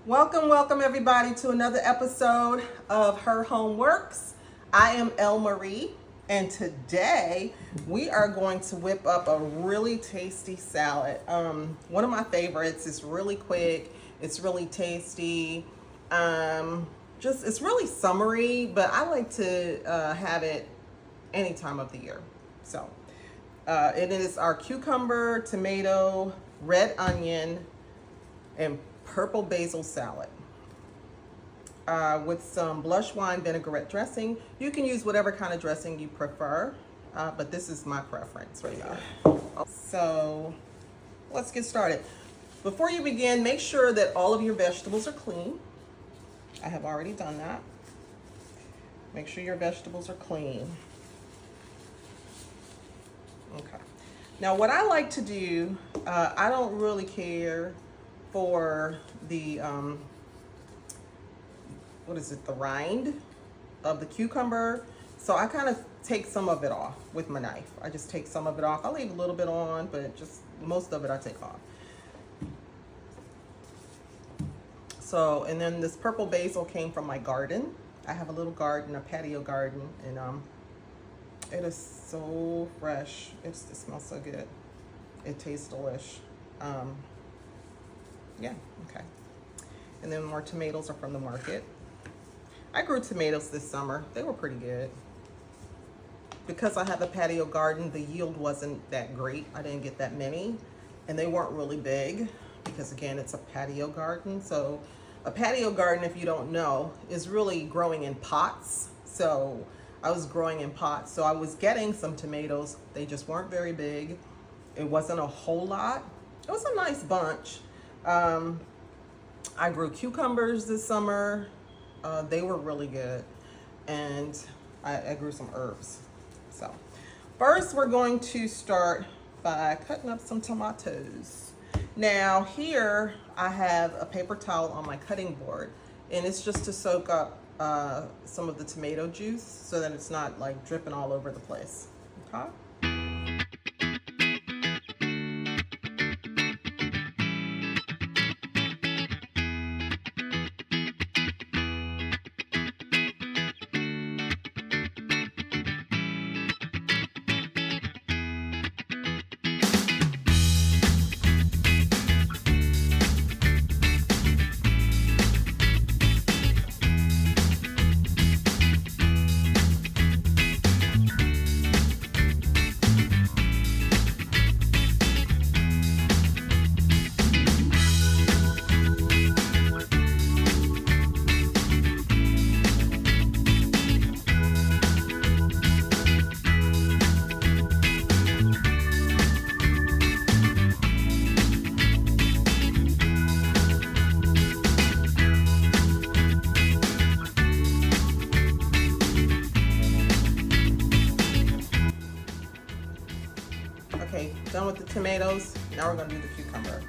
Welcome everybody to another episode of Her Home Works. I am Elle Marie, and today we are going to whip up a really tasty salad. One of my favorites. It's really quick. It's really tasty. It's really summery, but I like to have it any time of the year. So it is our cucumber, tomato, red onion, and purple basil salad with some blush wine vinaigrette dressing. You can use whatever kind of dressing you prefer, but this is my preference right now. So let's get started. Before you begin, make sure that all of your vegetables are clean. I have already done that. Make sure your vegetables are clean. Okay. Now what I like to do, I don't really care for the the rind of the cucumber, so I kind of take some of it off with my knife. I just take some of it off. I leave a little bit on, but just most of it I take off. So, and then this purple basil came from my garden. I have a little garden, a patio garden, and it is so fresh. It smells so good. It tastes delish. Yeah, okay. And then more tomatoes are from the market. I grew tomatoes this summer. They were pretty good. Because I have a patio garden, the yield wasn't that great. I didn't get that many. And they weren't really big because, again, it's a patio garden. So a patio garden, if you don't know, is really growing in pots. So I was growing in pots. So I was getting some tomatoes. They just weren't very big. It wasn't a whole lot. It was a nice bunch. I grew cucumbers this summer. They were really good. And I grew some herbs. So first we're going to start by cutting up some tomatoes. Now here I have a paper towel on my cutting board, and it's just to soak up some of the tomato juice so that it's not like dripping all over the place. Okay. Okay, done with the tomatoes. Now we're going to do the cucumber.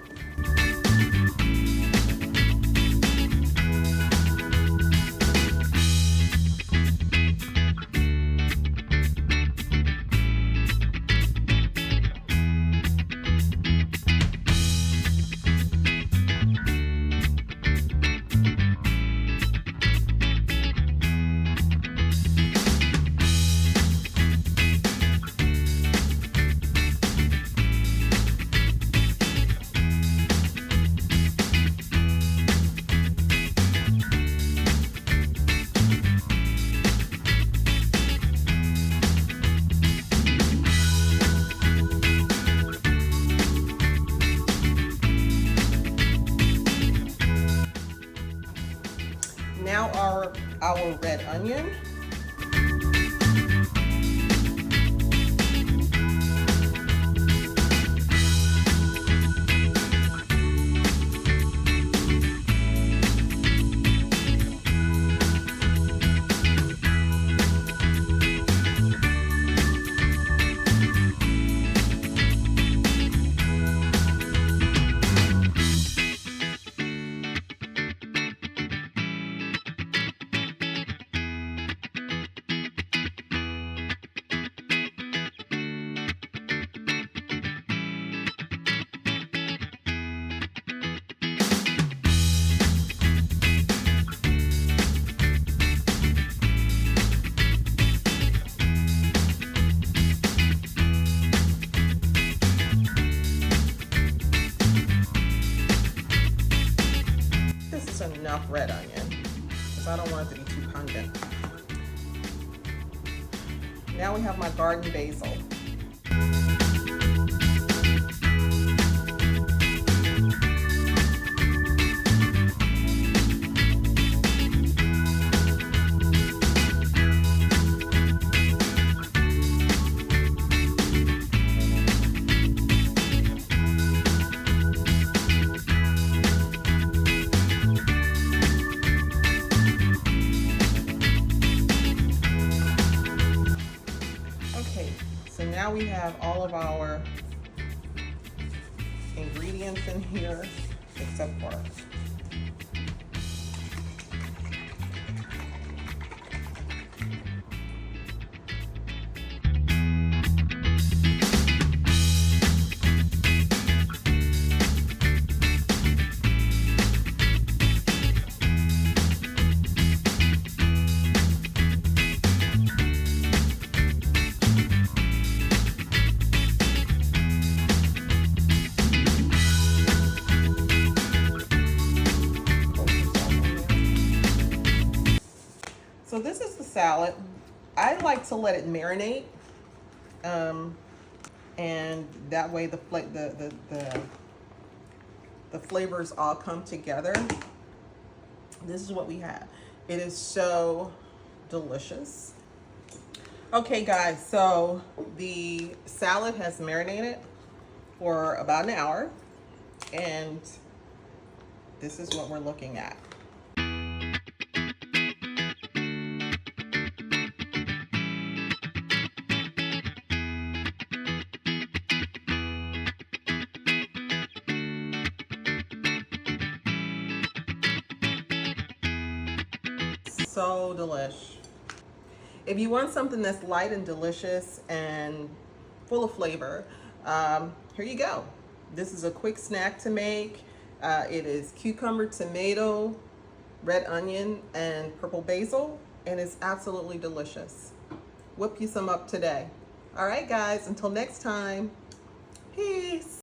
Now our red onion. just enough red onion because I don't want it to be too pungent. Now we have my garden basil. Okay, so now we have all of our ingredients in here, except for so this is the salad. I like to let it marinate, and that way the flavors all come together. This is what we have. It is so delicious. Okay, guys, so the salad has marinated for about an hour, and this is what we're looking at. So delish. If you want something that's light and delicious and full of flavor, here you go. This is a quick snack to make. It is cucumber, tomato, red onion, and purple basil, and it's absolutely delicious. Whip you some up today. All right, guys, until next time, peace.